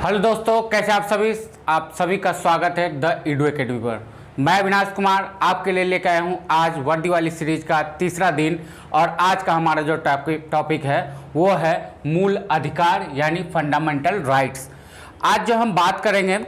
Hello दोस्तों, कैसे आप सभी का स्वागत है द ईडू एकेडमी पर। मैं अविनाश कुमार आपके लिए लेकर आया हूँ आज वर्दी वाली सीरीज का तीसरा दिन। और आज का हमारा जो टॉपिक है वो है मूल अधिकार यानी फंडामेंटल राइट्स। आज जो हम बात करेंगे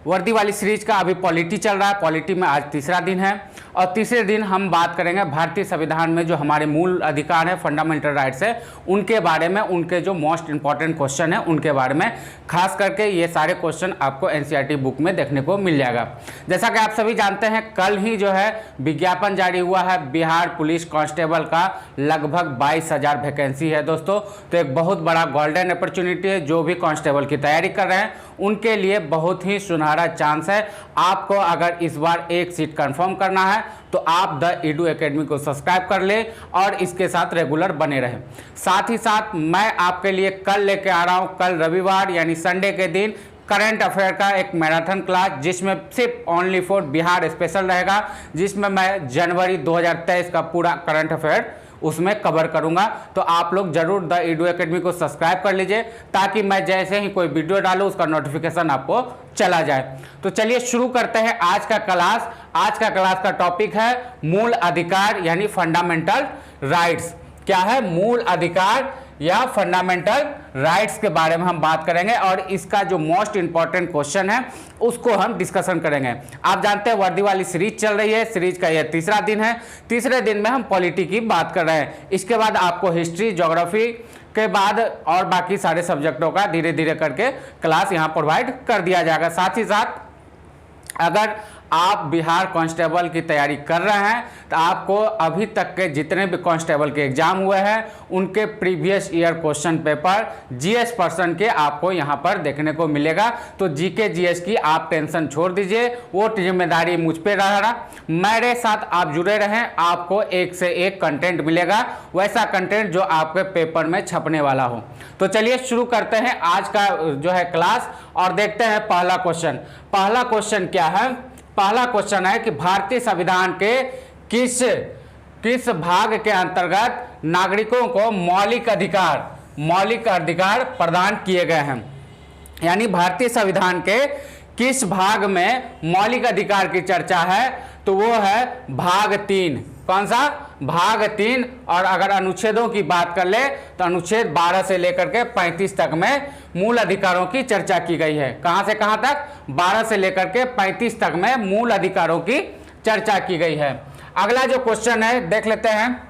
वर्दी वाली सीरीज का, अभी पॉलिटी चल रहा है, पॉलिटी में आज तीसरा दिन है और तीसरे दिन हम बात करेंगे भारतीय संविधान में जो हमारे मूल अधिकार है, फंडामेंटल राइट्स है, उनके बारे में, उनके जो मोस्ट इंपॉर्टेंट क्वेश्चन है उनके बारे में। खास करके ये सारे क्वेश्चन आपको एनसीईआरटी बुक में देखने को मिल जाएगा। जैसा कि आप सभी जानते हैं, कल ही जो है विज्ञापन जारी हुआ है, बिहार पुलिस कांस्टेबल का लगभग 22,000 वैकेंसी है दोस्तों। तो एक बहुत बड़ा गोल्डन अपॉर्चुनिटी है, जो भी कांस्टेबल की तैयारी कर रहे हैं उनके लिए बहुत ही सुनहरा चांस है। आपको अगर इस बार एक सीट कंफर्म करना है तो आप द ईडू एकेडमी को सब्सक्राइब कर ले और इसके साथ रेगुलर बने रहें। साथ ही साथ मैं आपके लिए कल लेके आ रहा हूं, कल रविवार यानी संडे के दिन करंट अफेयर का एक मैराथन क्लास, जिसमें सिर्फ ओनली फॉर बिहार स्पेशल रहेगा, जिसमें मैं जनवरी 2023 का पूरा करंट अफेयर उसमें कवर करूंगा। तो आप लोग जरूर द ईडू एकेडमी को सब्सक्राइब कर लीजिए ताकि मैं जैसे ही कोई वीडियो डालूं उसका नोटिफिकेशन आपको चला जाए। तो चलिए शुरू करते हैं आज का क्लास। आज का क्लास का टॉपिक है मूल अधिकार यानी फंडामेंटल राइट्स। क्या है मूल अधिकार या फंडामेंटल राइट्स के बारे में हम बात करेंगे और इसका जो मोस्ट इंपॉर्टेंट क्वेश्चन है उसको हम डिस्कशन करेंगे। आप जानते हैं वर्दी वाली सीरीज चल रही है, सीरीज का यह तीसरा दिन है। तीसरे दिन में हम पॉलिटी की बात कर रहे हैं। इसके बाद आपको हिस्ट्री, ज्योग्राफी के बाद और बाकी सारे सब्जेक्टों का धीरे धीरे करके क्लास यहाँ प्रोवाइड कर दिया जाएगा। साथ ही साथ अगर आप बिहार कांस्टेबल की तैयारी कर रहे हैं तो आपको अभी तक के जितने भी कांस्टेबल के एग्जाम हुए हैं उनके previous year question paper GS person के आपको यहां पर देखने को मिलेगा। तो जीके जीएस की आप टेंशन छोड़ दीजिए, वो जिम्मेदारी मुझ पे रहा। मेरे साथ आप जुड़े रहें, आपको एक से एक कंटेंट मिलेगा, वैसा कंटेंट जो आपके पेपर में छपने वाला हो। तो चलिए शुरू करते हैं आज का जो है क्लास और देखते हैं पहला क्वेश्चन। पहला क्वेश्चन क्या है? पहला क्वेश्चन है कि भारतीय संविधान के किस भाग के अंतर्गत नागरिकों को मौलिक अधिकार प्रदान किए गए हैं। यानी भारतीय संविधान के किस भाग में मौलिक अधिकार की चर्चा है? तो वो है भाग 3। कौन सा? भाग 3। और अगर अनुच्छेदों की बात कर ले तो अनुच्छेद 12 से लेकर के 35 तक में मूल अधिकारों की चर्चा की गई है। कहां से कहां तक? 12 से लेकर के 35 तक में मूल अधिकारों की चर्चा की गई है। अगला जो क्वेश्चन है देख लेते हैं।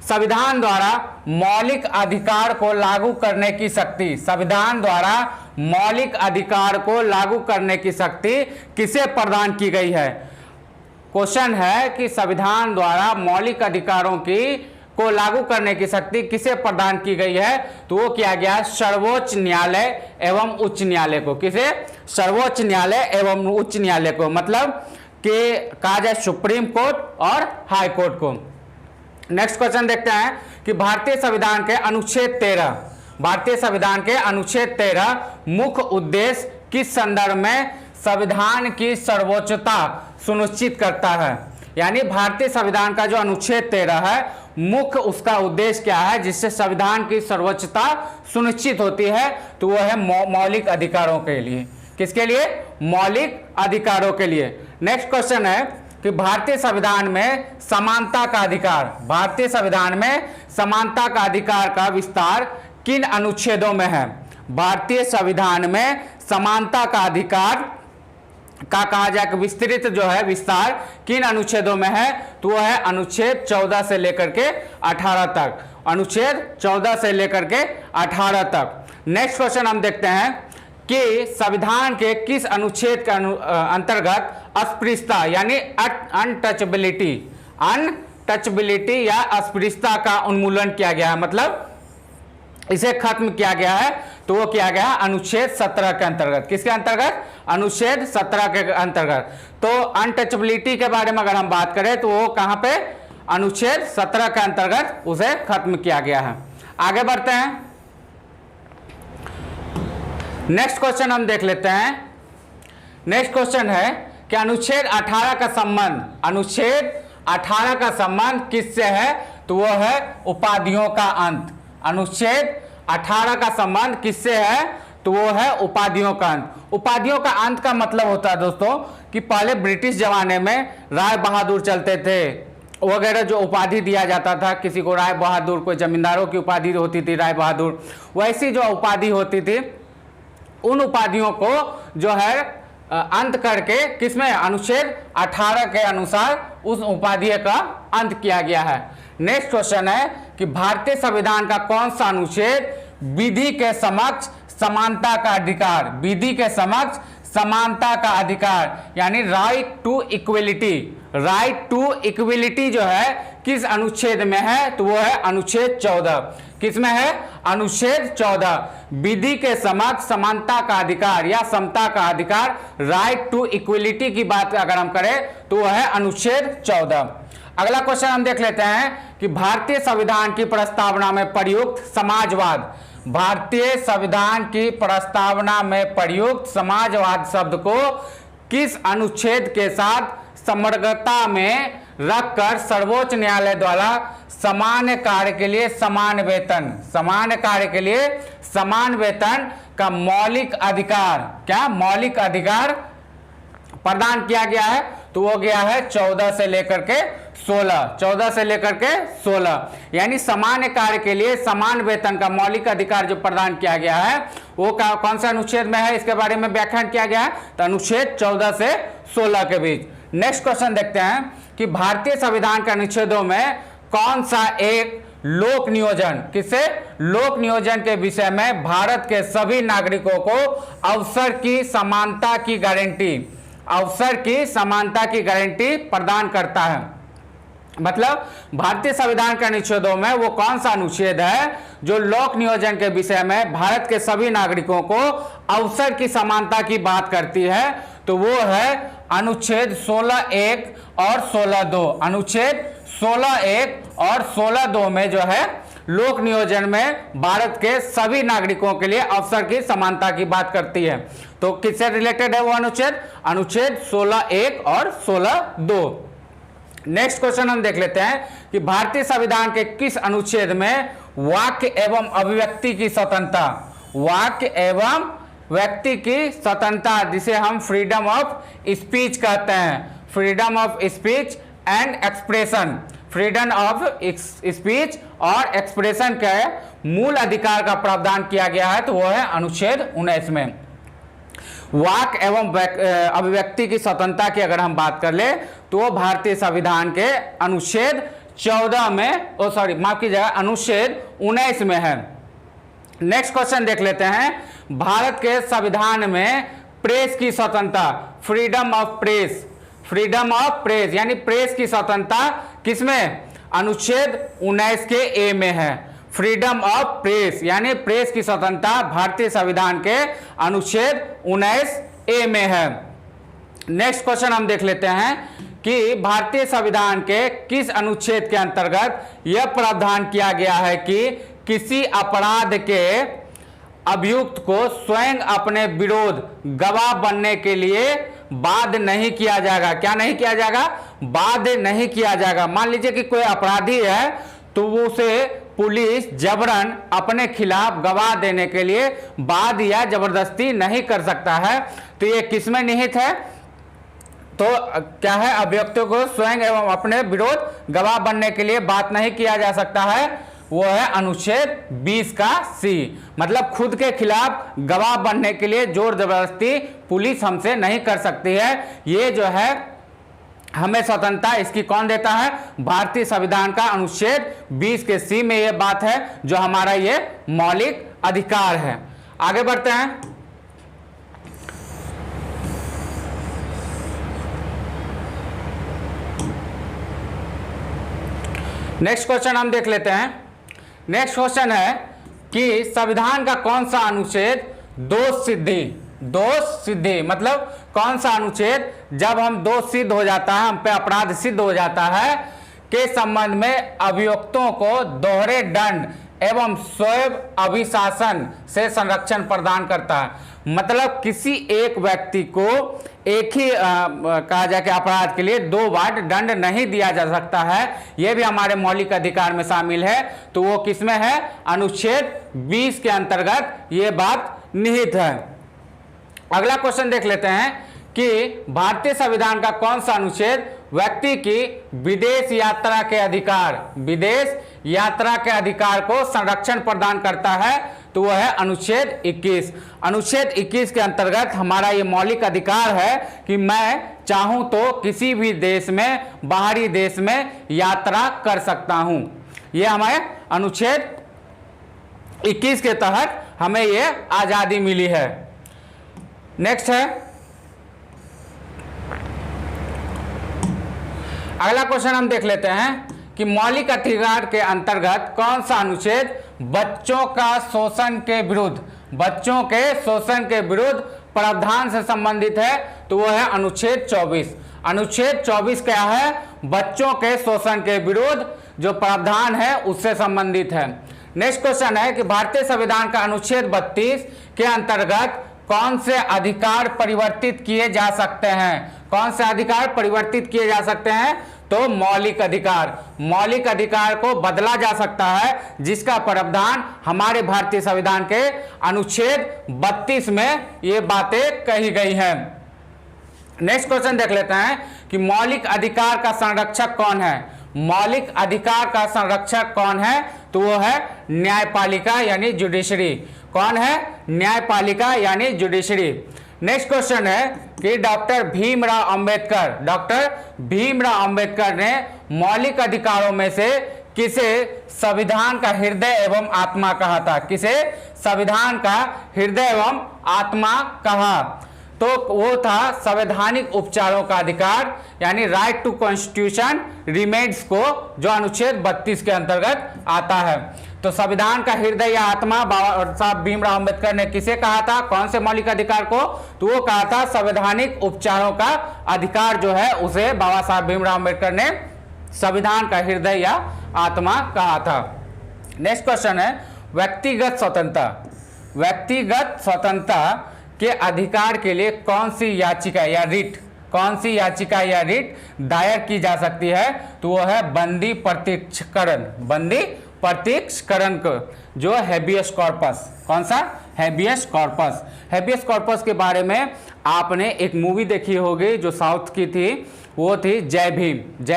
संविधान द्वारा मौलिक अधिकार को लागू करने की शक्ति, संविधान द्वारा मौलिक अधिकार को लागू करने की शक्ति किसे प्रदान की गई है? क्वेश्चन है कि संविधान द्वारा मौलिक अधिकारों को लागू करने की शक्ति किसे प्रदान की गई है? तो वो किया गया सर्वोच्च न्यायालय एवं उच्च न्यायालय को। किसे? सर्वोच्च न्यायालय एवं उच्च न्यायालय को, मतलब कि कहा जाए सुप्रीम कोर्ट और हाई कोर्ट को। नेक्स्ट क्वेश्चन देखते हैं कि भारतीय संविधान के अनुच्छेद 13 मुख्य उद्देश्य किस संदर्भ में संविधान की सर्वोच्चता सुनिश्चित करता है? यानी भारतीय संविधान का जो अनुच्छेद 13 है, मुख्य उसका उद्देश्य क्या है जिससे संविधान की सर्वोच्चता सुनिश्चित होती है? तो वो है मौलिक अधिकारों के लिए। किसके लिए? मौलिक अधिकारों के लिए। नेक्स्ट क्वेश्चन है कि भारतीय संविधान में समानता का अधिकार का विस्तार किन अनुच्छेदों में है? भारतीय संविधान में समानता का अधिकार का कहा जाए विस्तृत जो है विस्तार किन अनुच्छेदों में है? तो वो है अनुच्छेद 14 से लेकर के 18 तक। अनुच्छेद 14 से लेकर के 18 तक। नेक्स्ट क्वेश्चन हम देखते हैं कि संविधान के किस अनुच्छेद के अंतर्गत अस्पृश्यता यानी अनटचबिलिटी या अस्पृश्यता का उन्मूलन किया गया है, मतलब इसे खत्म किया गया है? तो वो किया गया अनुच्छेद 17 के अंतर्गत। किसके अंतर्गत? अनुच्छेद 17 के अंतर्गत। तो अनटचबिलिटी के बारे में अगर हम बात करें तो वो कहां पे? अनुच्छेद 17 के अंतर्गत उसे खत्म किया गया है। आगे बढ़ते हैं। नेक्स्ट क्वेश्चन हम देख लेते हैं। नेक्स्ट क्वेश्चन है कि अनुच्छेद 18 का संबंध किससे है? तो वो है उपाधियों का अंत। अनुच्छेद 18 का संबंध किससे है? तो वो है उपाधियों का अंत। उपाधियों का अंत का मतलब होता है दोस्तों कि पहले ब्रिटिश जमाने में राय बहादुर चलते थे वगैरह, जो उपाधि दिया जाता था किसी को, राय बहादुर, कोई जमींदारों की उपाधि होती थी राय बहादुर, वैसी जो उपाधि होती थी उन उपाधियों को जो है अंत करके किसमें, अनुच्छेद 18 के अनुसार उस उपाधि का अंत किया गया है। नेक्स्ट क्वेश्चन है कि भारतीय संविधान का कौन सा अनुच्छेद विधि के समक्ष समानता का अधिकार, विधि के समक्ष समानता का अधिकार यानी right to equality, right to equality जो है किस अनुच्छेद में है, तो वो है अनुच्छेद 14। किस में है, अनुच्छेद 14। विधि के समक्ष समानता का अधिकार या समता का अधिकार, राइट टू इक्वलिटी की बात अगर हम करें तो वह है अनुच्छेद 14। अगला क्वेश्चन हम देख लेते हैं कि भारतीय संविधान की प्रस्तावना में प्रयुक्त समाजवाद, भारतीय संविधान की प्रस्तावना में प्रयुक्त समाजवाद शब्द को किस अनुच्छेद के साथ समग्रता में रखकर सर्वोच्च न्यायालय द्वारा समान कार्य के लिए समान वेतन, समान कार्य के लिए समान वेतन का मौलिक अधिकार, क्या मौलिक अधिकार प्रदान किया गया है, तो वो गया है 14 से लेकर के 16, 14 से लेकर के 16, यानी समान कार्य के लिए समान वेतन का मौलिक अधिकार जो प्रदान किया गया है वो कौन सा अनुच्छेद में है, इसके बारे में व्याख्यान किया गया है, तो अनुच्छेद 14 से 16 के बीच। नेक्स्ट क्वेश्चन देखते हैं कि भारतीय संविधान के अनुच्छेदों में कौन सा एक लोक नियोजन, किसे, लोक नियोजन के विषय में भारत के सभी नागरिकों को अवसर की समानता की गारंटी, अवसर की समानता की गारंटी प्रदान करता है। मतलब भारतीय संविधान के अनुच्छेदों में वो कौन सा अनुच्छेद है जो लोक नियोजन के विषय में भारत के सभी नागरिकों को अवसर की समानता की बात करती है, तो वो है अनुच्छेद 16(1) और 16(2), अनुच्छेद 16(1) और 16(2) में जो है लोक नियोजन में भारत के सभी नागरिकों के लिए अवसर की समानता की बात करती है। तो किससे रिलेटेड है वो अनुच्छेद, अनुच्छेद 16(1) और 16(2). नेक्स्ट क्वेश्चन हम देख लेते हैं कि भारतीय संविधान के किस अनुच्छेद में वाक्य एवं अभिव्यक्ति की स्वतंत्रता, वाक्य एवं व्यक्ति की स्वतंत्रता जिसे हम फ्रीडम ऑफ स्पीच कहते हैं, freedom of speech and expression, freedom of speech और एक्सप्रेशन के मूल अधिकार का प्रावधान किया गया है, तो वो है अनुच्छेद 19 में। वाक एवं अभिव्यक्ति की स्वतंत्रता की अगर हम बात कर ले तो वो भारतीय संविधान के अनुच्छेद 14 में, माफ कीजिएगा, अनुच्छेद 19 में है। नेक्स्ट क्वेश्चन देख लेते हैं, भारत के संविधान में प्रेस की स्वतंत्रता, freedom of press, freedom of press यानी प्रेस की स्वतंत्रता किसमें, अनुच्छेद 19 के ए में है। फ्रीडम ऑफ प्रेस यानी प्रेस की स्वतंत्रता भारतीय संविधान के अनुच्छेद 19(a) में है। नेक्स्ट क्वेश्चन हम देख लेते हैं कि भारतीय संविधान के किस अनुच्छेद के अंतर्गत यह प्रावधान किया गया है कि किसी अपराध के अभियुक्त को स्वयं अपने विरोध गवाह बनने के लिए बाध्य नहीं किया जाएगा, क्या नहीं किया जाएगा, बाध्य नहीं किया जाएगा। मान लीजिए कि कोई अपराधी है तो वो उसे पुलिस जबरन अपने खिलाफ गवाह देने के लिए बाध्य या जबरदस्ती नहीं कर सकता है, तो ये किसमें निहित है, तो क्या है, अभियुक्तों को स्वयं एवं अपने विरोध गवाह बनने के लिए बात नहीं किया जा सकता है, वो है अनुच्छेद 20 का सी। मतलब खुद के खिलाफ गवाह बनने के लिए जोर जबरदस्ती पुलिस हमसे नहीं कर सकती है। ये जो है हमें स्वतंत्रता इसकी कौन देता है, भारतीय संविधान का अनुच्छेद 20 के सी में ये बात है जो हमारा ये मौलिक अधिकार है। आगे बढ़ते हैं। नेक्स्ट क्वेश्चन हम देख लेते हैं। नेक्स्ट क्वेश्चन है कि संविधान का कौन सा अनुच्छेद दोष सिद्धि, दोष सिद्धि मतलब कौन सा अनुच्छेद जब हम दोष सिद्ध हो जाता है, हम पे अपराध सिद्ध हो जाता है के संबंध में अभियुक्तों को दोहरे दंड एवं स्वयं अभिशासन से संरक्षण प्रदान करता है। मतलब किसी एक व्यक्ति को एक ही कहा जाए कि अपराध के लिए 2 बार दंड नहीं दिया जा सकता है, यह भी हमारे मौलिक अधिकार में शामिल है। तो वो किसमें है, अनुच्छेद 20 के अंतर्गत ये बात निहित है। अगला क्वेश्चन देख लेते हैं कि भारतीय संविधान का कौन सा अनुच्छेद व्यक्ति की विदेश यात्रा के अधिकार को संरक्षण प्रदान करता है, तो वह है अनुच्छेद 21। अनुच्छेद 21 के अंतर्गत हमारा ये मौलिक अधिकार है कि मैं चाहूं तो किसी भी देश में, बाहरी देश में यात्रा कर सकता हूं। ये हमारे अनुच्छेद 21 के तहत हमें ये आजादी मिली है। नेक्स्ट है, अगला क्वेश्चन हम देख लेते हैं कि मौलिक अधिकार के अंतर्गत कौन सा अनुच्छेद बच्चों के शोषण के विरुद्ध प्रावधान से संबंधित है, तो वो है अनुच्छेद 24। अनुच्छेद 24 क्या है? बच्चों के शोषण के विरुद्ध जो प्रावधान है उससे संबंधित है। नेक्स्ट क्वेश्चन है कि भारतीय संविधान का अनुच्छेद 32 के अंतर्गत कौन से अधिकार परिवर्तित किए जा सकते हैं? कौन से अधिकार परिवर्तित किए जा सकते हैं? तो मौलिक अधिकार को बदला जा सकता है, जिसका प्रावधान हमारे भारतीय संविधान के अनुच्छेद 32 में ये बातें कही गई हैं। नेक्स्ट क्वेश्चन देख लेते हैं कि मौलिक अधिकार का संरक्षक कौन है? मौलिक अधिकार का संरक्षक कौन है? तो वो है न्यायपालिका यानी जुडिशरी। कौन है? न्यायपालिका यानी जुडिशरी। नेक्स्ट क्वेश्चन है कि डॉक्टर भीमराव अंबेडकर ने मौलिक अधिकारों में से किसे संविधान का हृदय एवं आत्मा कहा था? किसे संविधान का हृदय एवं आत्मा कहा? तो वो था संवैधानिक उपचारों का अधिकार यानी राइट टू कॉन्स्टिट्यूशन रिमेन्स को, जो अनुच्छेद 32 के अंतर्गत आता है। तो संविधान का हृदय या आत्मा बाबा साहब भीमराव अंबेडकर ने किसे कहा था? कौन से मौलिक अधिकार को? तो वो कहा था संवैधानिक उपचारों का अधिकार जो है उसे बाबा साहब भीमराव अंबेडकर ने संविधान का हृदय या आत्मा कहा था। नेक्स्ट क्वेश्चन है व्यक्तिगत स्वतंत्रता के अधिकार के लिए कौन सी याचिका या रिट दायर की जा सकती है? तो वो है बंदी प्रत्यक्षकरण को, जो हैबियस कॉर्पस। कौन सा? हैबियस कॉर्पस के बारे में आपने एक मूवी देखी होगी जो साउथ की थी, वो थी जय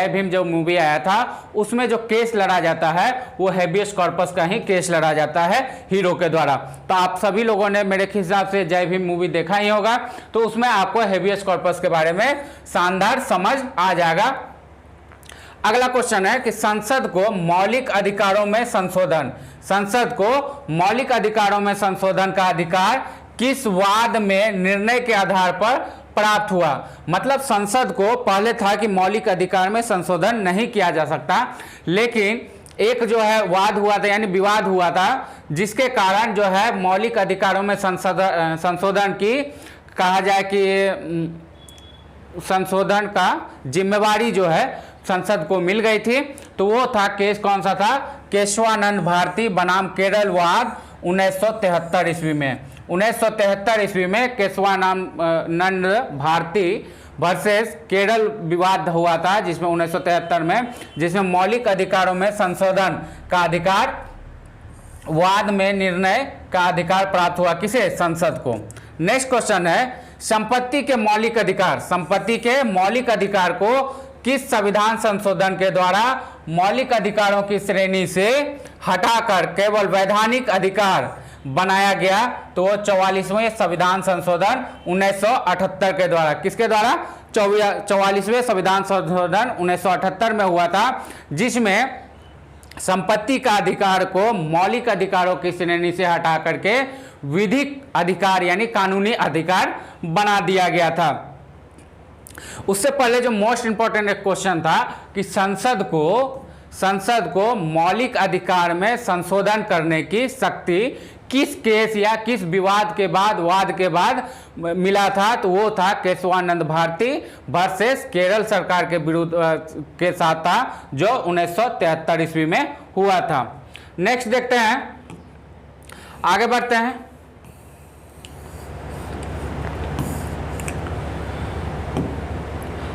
भीम जो मूवी आया था, उसमें जो केस लड़ा जाता है वो हैबियस कॉर्पस का ही केस लड़ा जाता है हीरो के द्वारा। तो आप सभी लोगों ने मेरे हिसाब से जय भीम मूवी देखा ही होगा, तो उसमें आपको हैबियस कॉर्पस के बारे में शानदार समझ आ जाएगा। अगला क्वेश्चन है कि संसद को मौलिक अधिकारों में संशोधन का अधिकार किस वाद में निर्णय के आधार पर प्राप्त हुआ? मतलब संसद को पहले था कि मौलिक अधिकार में संशोधन नहीं किया जा सकता, लेकिन एक जो है वाद हुआ था यानी विवाद हुआ था, जिसके कारण जो है मौलिक अधिकारों में संशोधन की कहा जाए कि संशोधन का जिम्मेवारी जो है संसद को मिल गई थी। तो वो था केस कौन सा था? केशवानंद भारती बनाम केरल वाद 1973 ईस्वी में। 1973 ईस्वी में केशवानंद भारती वर्सेस केरल विवाद हुआ था, जिसमें 1973 में, जिसमें मौलिक अधिकारों में संशोधन का अधिकार, वाद में निर्णय का अधिकार प्राप्त हुआ किसे? संसद को। नेक्स्ट क्वेश्चन है संपत्ति के मौलिक अधिकार को किस संविधान संशोधन के द्वारा मौलिक अधिकारों की श्रेणी से हटाकर केवल वैधानिक अधिकार बनाया गया? तो वो 44वें संविधान संशोधन 1978 के द्वारा। किसके द्वारा? 44वें संविधान संशोधन 1978 में हुआ था, जिसमें संपत्ति का अधिकार को मौलिक अधिकारों की श्रेणी से हटा करके विधिक अधिकार यानी कानूनी अधिकार बना दिया गया था। उससे पहले जो मोस्ट इंपॉर्टेंट एक क्वेश्चन था कि संसद को मौलिक अधिकार में संशोधन करने की शक्ति किस केस या किस वाद के बाद मिला था? तो वो था केशवानंद भारती वर्सेस केरल सरकार के विरुद्ध के साथ था, जो 1973 ईस्वी में हुआ था। नेक्स्ट देखते हैं, आगे बढ़ते हैं।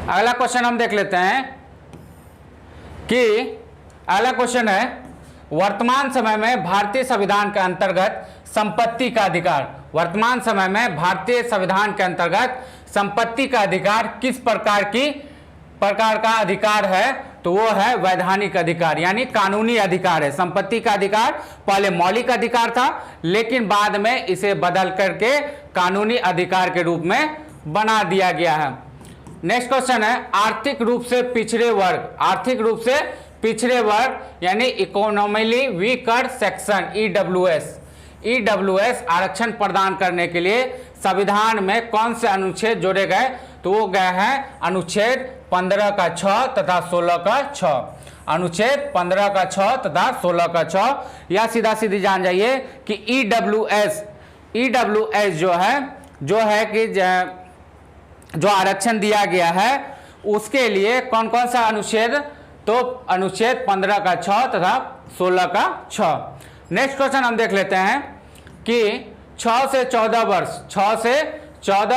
अगला क्वेश्चन हम देख लेते हैं कि अगला क्वेश्चन है वर्तमान समय में भारतीय संविधान के अंतर्गत संपत्ति का अधिकार, वर्तमान समय में भारतीय संविधान के अंतर्गत संपत्ति का अधिकार किस प्रकार का अधिकार है? तो वो है वैधानिक अधिकार, यानी कानूनी अधिकार है। संपत्ति का अधिकार पहले मौलिक अधिकार था, लेकिन बाद में इसे बदल करके कानूनी अधिकार के रूप में बना दिया गया है। नेक्स्ट क्वेश्चन है आर्थिक रूप से पिछड़े वर्ग। आर्थिक रूप से पिछड़े वर्ग यानी इकोनॉमिकली वीकर सेक्शन, ईडब्ल्यूएस आरक्षण प्रदान करने के लिए संविधान में कौन से अनुच्छेद जोड़े गए? तो वो गए हैं अनुच्छेद 15 का 6 तथा 16 का 6। अनुच्छेद 15 का 6 तथा 16 का 6 या सीधा सीधी जान जाइए कि ईडब्ल्यूएस जो है कि जो आरक्षण दिया गया है उसके लिए कौन कौन सा अनुच्छेद? तो अनुच्छेद 15 का 6 तथा 16 का 6। नेक्स्ट क्वेश्चन हम देख लेते हैं कि 6 से 14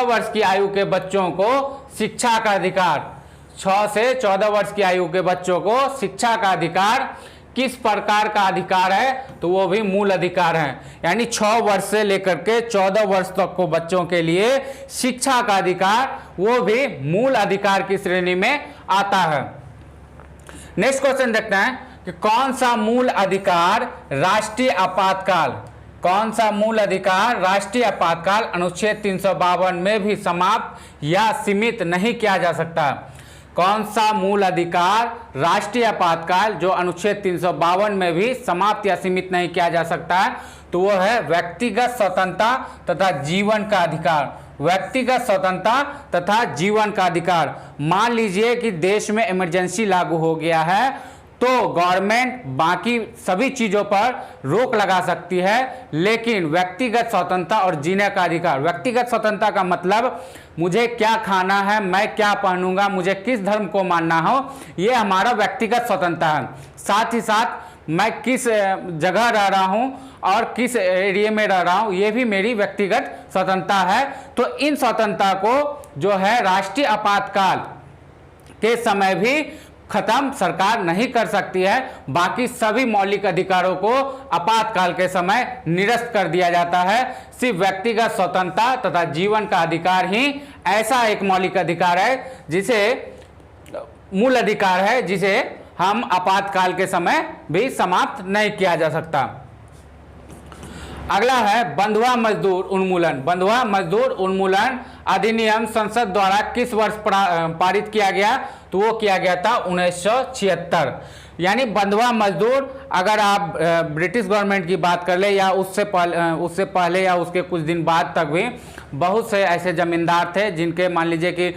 वर्ष की आयु के बच्चों को शिक्षा का अधिकार, 6 से 14 वर्ष की आयु के बच्चों को शिक्षा का अधिकार किस प्रकार का अधिकार है? तो वो भी मूल अधिकार है, यानी 6 वर्ष से लेकर के 14 वर्ष तक को बच्चों के लिए शिक्षा का अधिकार वो भी मूल अधिकार की श्रेणी में आता है। नेक्स्ट क्वेश्चन देखते हैं कि कौन सा मूल अधिकार राष्ट्रीय आपातकाल, कौन सा मूल अधिकार राष्ट्रीय आपातकाल अनुच्छेद 352 में भी समाप्त या सीमित नहीं किया जा सकता? कौन सा मूल अधिकार राष्ट्रीय आपातकाल जो अनुच्छेद 352 में भी समाप्त या सीमित नहीं किया जा सकता है? तो वो है व्यक्तिगत स्वतंत्रता तथा जीवन का अधिकार। व्यक्तिगत स्वतंत्रता तथा जीवन का अधिकार। मान लीजिए कि देश में इमरजेंसी लागू हो गया है तो गवर्नमेंट बाकी सभी चीजों पर रोक लगा सकती है, लेकिन व्यक्तिगत स्वतंत्रता और जीने का अधिकार, व्यक्तिगत स्वतंत्रता का मतलब मुझे क्या खाना है, मैं क्या पहनूंगा, मुझे किस धर्म को मानना हो, ये हमारा व्यक्तिगत स्वतंत्रता है। साथ ही साथ मैं किस जगह रह रहा हूं और किस एरिया में रह रहा हूं, ये भी मेरी व्यक्तिगत स्वतंत्रता है। तो इन स्वतंत्रता को जो है राष्ट्रीय आपातकाल के समय भी खत्म सरकार नहीं कर सकती है। बाकी सभी मौलिक अधिकारों को आपातकाल के समय निरस्त कर दिया जाता है। सिर्फ व्यक्तिगत स्वतंत्रता तथा जीवन का अधिकार ही ऐसा एक मौलिक अधिकार है जिसे मूल अधिकार है, जिसे हम आपातकाल के समय भी समाप्त नहीं किया जा सकता। अगला है बंधुआ मजदूर उन्मूलन। बंधुआ मजदूर उन्मूलन अधिनियम संसद द्वारा किस वर्ष पारित किया गया? तो वो किया गया था 1976। यानी बंधुआ मजदूर, अगर आप ब्रिटिश गवर्नमेंट की बात कर ले या उससे पहले या उसके कुछ दिन बाद तक भी बहुत से ऐसे जमींदार थे जिनके मान लीजिए कि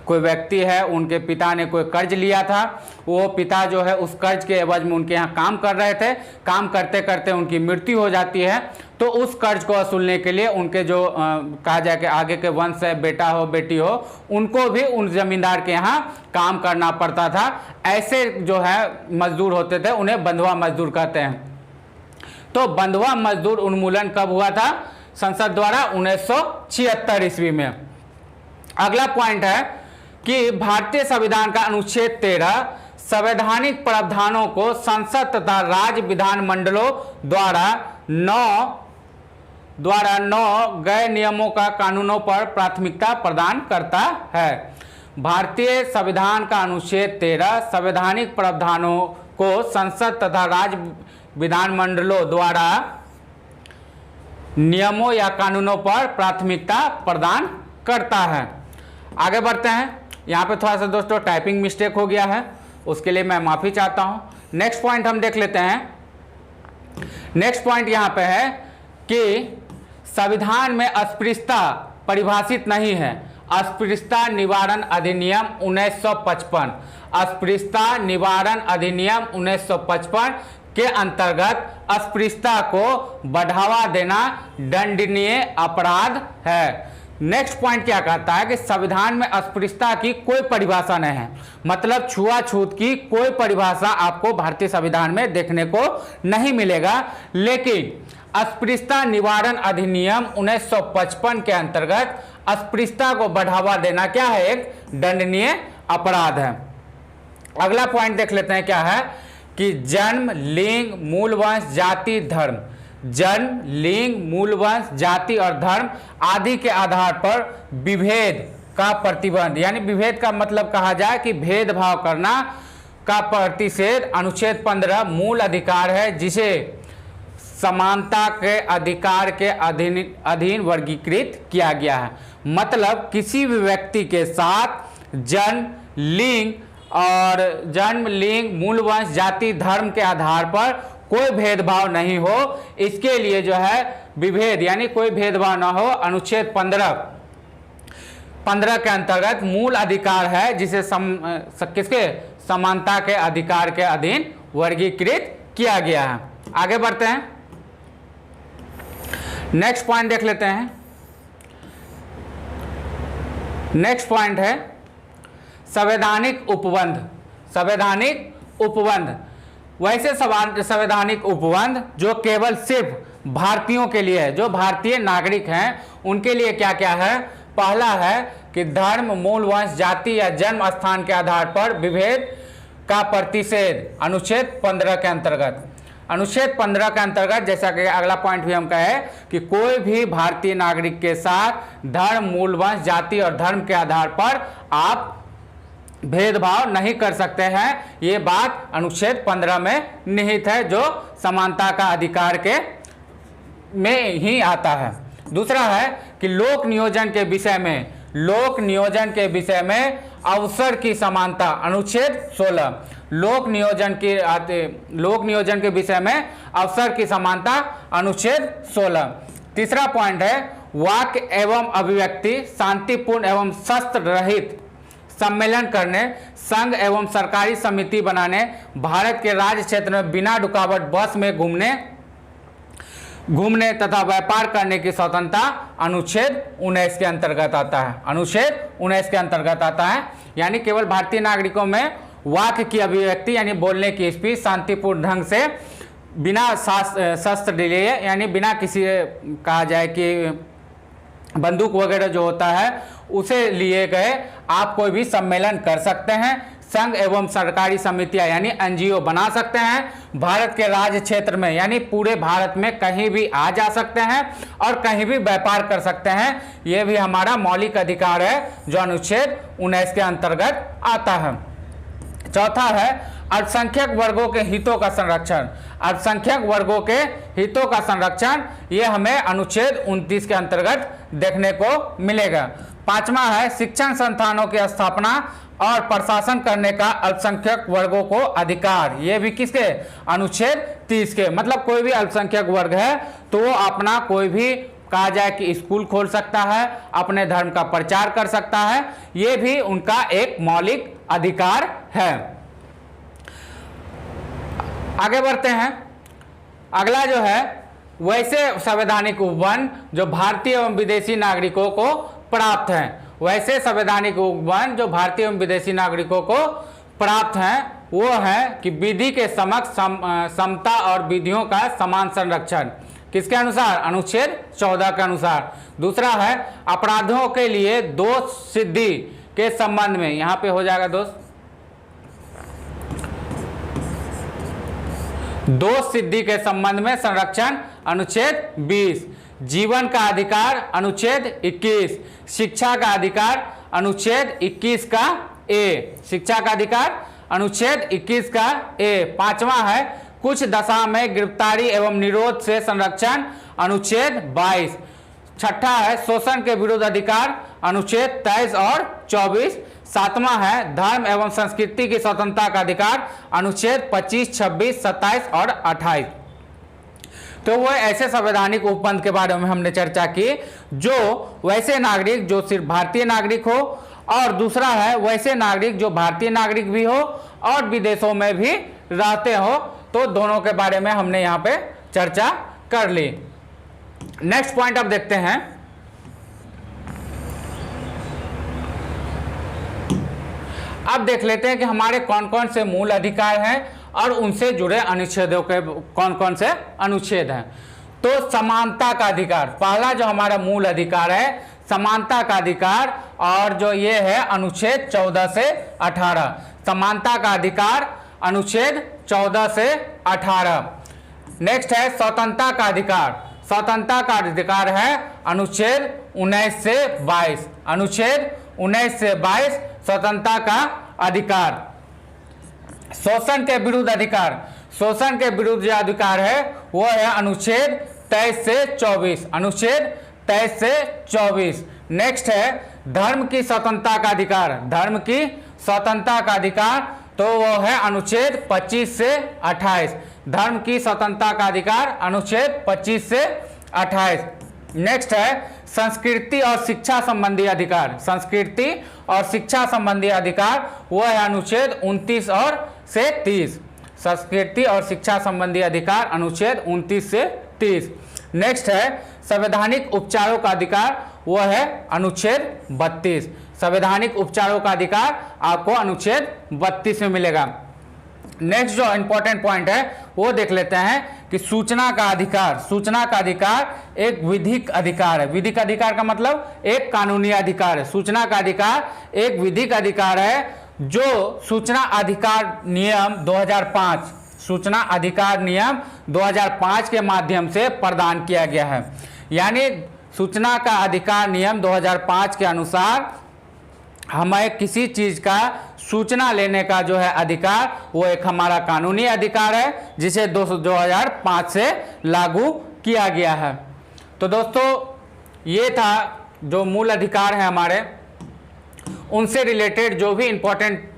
कोई व्यक्ति है, उनके पिता ने कोई कर्ज लिया था, वो पिता जो है उस कर्ज के एवज में उनके यहाँ काम कर रहे थे, काम करते करते उनकी मृत्यु हो जाती है, तो उस कर्ज को वसूलने के लिए उनके जो कहा जाए कि आगे के वंश है, बेटा हो बेटी हो, उनको भी उन जमींदार के यहाँ काम करना पड़ता था। ऐसे जो है मजदूर होते थे, उन्हें बंधुआ मजदूर कहते हैं। तो बंधुआ मजदूर उन्मूलन कब हुआ था? संसद द्वारा 1976 ईस्वी में। अगला पॉइंट है कि भारतीय संविधान का अनुच्छेद 13 संवैधानिक प्रावधानों को संसद तथा राज्य विधानमंडलों द्वारा 9 गए नियमों का कानूनों पर प्राथमिकता प्रदान करता है। भारतीय संविधान का अनुच्छेद 13 संवैधानिक प्रावधानों को संसद तथा राज्य विधानमंडलों द्वारा नियमों या कानूनों पर प्राथमिकता प्रदान करता है। आगे बढ़ते हैं। यहाँ पे थोड़ा सा दोस्तों टाइपिंग मिस्टेक हो गया है, उसके लिए मैं माफ़ी चाहता हूँ। नेक्स्ट पॉइंट हम देख लेते हैं। नेक्स्ट पॉइंट यहाँ पे है कि संविधान में अस्पृश्यता परिभाषित नहीं है। अस्पृश्यता निवारण अधिनियम 1955, अस्पृश्यता निवारण अधिनियम 1955 के अंतर्गत अस्पृश्यता को बढ़ावा देना दंडनीय अपराध है। नेक्स्ट पॉइंट क्या कहता है कि संविधान में अस्पृश्यता की कोई परिभाषा नहीं है, मतलब छुआछूत की कोई परिभाषा आपको भारतीय संविधान में देखने को नहीं मिलेगा। लेकिन अस्पृश्यता निवारण अधिनियम 1955 के अंतर्गत अस्पृश्यता को बढ़ावा देना क्या है? एक दंडनीय अपराध है। अगला पॉइंट देख लेते हैं क्या है कि जन्म, लिंग, मूल वंश, जाति, धर्म, जन्म, लिंग, मूल वंश, जाति और धर्म आदि के आधार पर विभेद का प्रतिबंध, यानी विभेद का मतलब कहा जाए कि भेदभाव करना का प्रतिषेध अनुच्छेद 15 मूल अधिकार है, जिसे समानता के अधिकार के अधीन वर्गीकृत किया गया है। मतलब किसी भी व्यक्ति के साथ जन्म, लिंग, मूल वंश, जाति, धर्म के आधार पर कोई भेदभाव नहीं हो, इसके लिए जो है विभेद यानी कोई भेदभाव ना हो, अनुच्छेद 15 के अंतर्गत मूल अधिकार है, जिसे किसके समानता के अधिकार के अधीन वर्गीकृत किया गया है। आगे बढ़ते हैं, नेक्स्ट पॉइंट देख लेते हैं। नेक्स्ट पॉइंट है संवैधानिक उपबंध। संवैधानिक उपबंध, वैसे संवैधानिक उपबंध जो केवल सिर्फ भारतीयों के लिए है, जो भारतीय नागरिक हैं उनके लिए क्या क्या है। पहला है कि धर्म, मूल वंश, जाति या जन्म स्थान के आधार पर विभेद का प्रतिषेध अनुच्छेद 15 के अंतर्गत। अनुच्छेद 15 के अंतर्गत जैसा कि अगला पॉइंट भी हम कहे कि कोई भी भारतीय नागरिक के साथ धर्म, मूल वंश, जाति और धर्म के आधार पर आप भेदभाव नहीं कर सकते हैं। ये बात अनुच्छेद 15 में निहित है, जो समानता का अधिकार के में ही आता है। दूसरा है कि लोक नियोजन के विषय में अवसर की समानता, अनुच्छेद 16। लोक नियोजन के विषय में अवसर की समानता, अनुच्छेद 16। तीसरा पॉइंट है वाक्य एवं अभिव्यक्ति शांतिपूर्ण एवं शस्त्र रहित सम्मेलन करने, संघ एवं सरकारी समिति बनाने, भारत के राज्य क्षेत्र में बिना रुकावट बस में घूमने तथा व्यापार करने की स्वतंत्रता अनुच्छेद 19 के अंतर्गत आता है। अनुच्छेद 19 के अंतर्गत आता है, यानी केवल भारतीय नागरिकों में वाक्य की अभिव्यक्ति यानी बोलने की स्पीच शांतिपूर्ण ढंग से बिना शस्त्र लिए, यानी बिना किसी कहा जाए कि बंदूक वगैरह जो होता है उसे लिए गए आप कोई भी सम्मेलन कर सकते हैं। संघ एवं सरकारी समितियां यानी एनजीओ बना सकते हैं। भारत के राज्य क्षेत्र में यानी पूरे भारत में कहीं भी आ जा सकते हैं और कहीं भी व्यापार कर सकते हैं। यह भी हमारा मौलिक अधिकार है जो अनुच्छेद 19 के अंतर्गत आता है। चौथा है अल्पसंख्यक वर्गों के हितों का संरक्षण। अल्पसंख्यक वर्गों के हितों का संरक्षण ये हमें अनुच्छेद 29 के अंतर्गत देखने को मिलेगा। पांचवा है शिक्षण संस्थानों की स्थापना और प्रशासन करने का अल्पसंख्यक वर्गों को अधिकार। ये भी किसके, अनुच्छेद 30 के। मतलब कोई भी अल्पसंख्यक वर्ग है तो वो अपना कोई भी कहा जाए कि स्कूल खोल सकता है, अपने धर्म का प्रचार कर सकता है, ये भी उनका एक मौलिक अधिकार है। आगे बढ़ते हैं, अगला जो है वैसे संवैधानिक उपबंध जो भारतीय एवं विदेशी नागरिकों को प्राप्त हैं। वैसे संवैधानिक उपबंध जो भारतीय एवं विदेशी नागरिकों को प्राप्त हैं वो है कि विधि के समक्ष समता और विधियों का समान संरक्षण। किसके अनुसार, अनुच्छेद 14 के अनुसार। दूसरा है अपराधों के लिए दोष सिद्धि के संबंध में, यहां पे हो जाएगा दोष सिद्धि के संबंध में संरक्षण, अनुच्छेद 20। जीवन का अधिकार, अनुच्छेद 21। शिक्षा का अधिकार, अनुच्छेद 21 का ए। शिक्षा का अधिकार, अनुच्छेद 21 का ए। पांचवा है कुछ दशा में गिरफ्तारी एवं निरोध से संरक्षण, अनुच्छेद 22। छठा है शोषण के विरुद्ध अधिकार, अनुच्छेद 23 और 24। सातवां है धर्म एवं संस्कृति की स्वतंत्रता का अधिकार, अनुच्छेद 25, 26, 27 और 28। तो वो ऐसे संवैधानिक उपबंध के बारे में हमने चर्चा की जो वैसे नागरिक जो सिर्फ भारतीय नागरिक हो, और दूसरा है वैसे नागरिक जो भारतीय नागरिक भी हो और विदेशों में भी रहते हो। तो दोनों के बारे में हमने यहाँ पे चर्चा कर ली। नेक्स्ट पॉइंट अब देखते हैं, अब देख लेते हैं कि हमारे कौन कौन से मूल अधिकार हैं और उनसे जुड़े अनुच्छेदों के कौन कौन से अनुच्छेद हैं। तो समानता का अधिकार, पहला जो हमारा मूल अधिकार है समानता का अधिकार, और जो ये है अनुच्छेद 14 से 18। समानता का अधिकार अनुच्छेद 14 से 18। नेक्स्ट है स्वतंत्रता का अधिकार। स्वतंत्रता का अधिकार है अनुच्छेद 19 से 22। अनुच्छेद 19 से 22 स्वतंत्रता का अधिकार। शोषण के विरुद्ध अधिकार। शोषण के विरुद्ध जो अधिकार है वो है अनुच्छेद 23 से 24। अनुच्छेद 23 से 24। नेक्स्ट है धर्म की स्वतंत्रता का अधिकार। धर्म की स्वतंत्रता का अधिकार तो वो है अनुच्छेद 25 से 28। धर्म की स्वतंत्रता का अधिकार अनुच्छेद 25 से 28। नेक्स्ट है संस्कृति और शिक्षा संबंधी अधिकार। संस्कृति और शिक्षा संबंधी अधिकार वो है अनुच्छेद 29 और से 30। संस्कृति और शिक्षा संबंधी अधिकार अनुच्छेद 29 से 30। नेक्स्ट है संवैधानिक उपचारों का अधिकार वो है अनुच्छेद 32। संवैधानिक उपचारों का अधिकार आपको अनुच्छेद 32 में मिलेगा। नेक्स्ट जो इंपॉर्टेंट पॉइंट है वो देख लेते हैं कि सूचना का अधिकार। सूचना का अधिकार एक विधिक अधिकार है। विधिक अधिकार का मतलब एक कानूनी अधिकार है। सूचना का अधिकार एक विधिक अधिकार है जो सूचना अधिकार नियम 2005 सूचना अधिकार नियम 2005 के माध्यम से प्रदान किया गया है। यानी सूचना का अधिकार नियम 2005 के अनुसार हमें किसी चीज़ का सूचना लेने का जो है अधिकार वो एक हमारा कानूनी अधिकार है जिसे 2005 से लागू किया गया है। तो दोस्तों ये था जो मूल अधिकार है हमारे, उनसे रिलेटेड जो भी इम्पोर्टेंट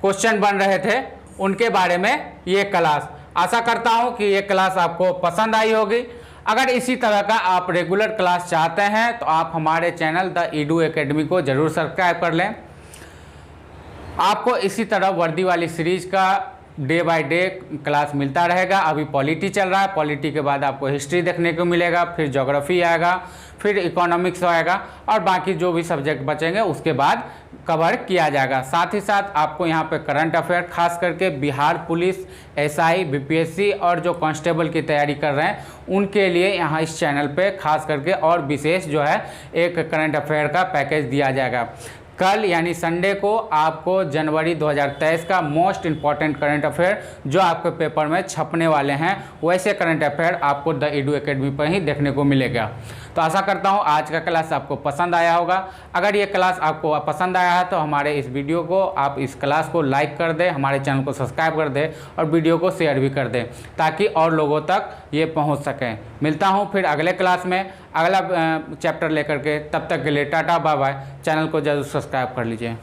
क्वेश्चन बन रहे थे उनके बारे में ये क्लास। आशा करता हूँ कि ये क्लास आपको पसंद आई होगी। अगर इसी तरह का आप रेगुलर क्लास चाहते हैं तो आप हमारे चैनल द ईडू एकेडमी को ज़रूर सब्सक्राइब कर लें। आपको इसी तरह वर्दी वाली सीरीज का डे बाय डे क्लास मिलता रहेगा। अभी पॉलिटी चल रहा है, पॉलिटी के बाद आपको हिस्ट्री देखने को मिलेगा, फिर ज्योग्राफी आएगा, फिर इकोनॉमिक्स आएगा और बाकी जो भी सब्जेक्ट बचेंगे उसके बाद कवर किया जाएगा। साथ ही साथ आपको यहाँ पे करंट अफेयर खास करके बिहार पुलिस, एसआई, बीपीएससी और जो कांस्टेबल की तैयारी कर रहे हैं उनके लिए यहाँ इस चैनल पे खास करके और विशेष जो है एक करंट अफेयर का पैकेज दिया जाएगा। कल यानी संडे को आपको जनवरी 2023 का मोस्ट इम्पॉर्टेंट करंट अफेयर जो आपके पेपर में छपने वाले हैं वैसे करंट अफेयर आपको द ईडू एकेडमी पर ही देखने को मिलेगा। तो आशा करता हूँ आज का क्लास आपको पसंद आया होगा। अगर ये क्लास आपको पसंद आया है तो हमारे इस वीडियो को आप इस क्लास को लाइक कर दें, हमारे चैनल को सब्सक्राइब कर दें और वीडियो को शेयर भी कर दें ताकि और लोगों तक ये पहुँच सकें। मिलता हूँ फिर अगले क्लास में अगला चैप्टर लेकर के। तब तक के लिए टाटा बाय बाय। चैनल को जरूर सब्सक्राइब कर लीजिए।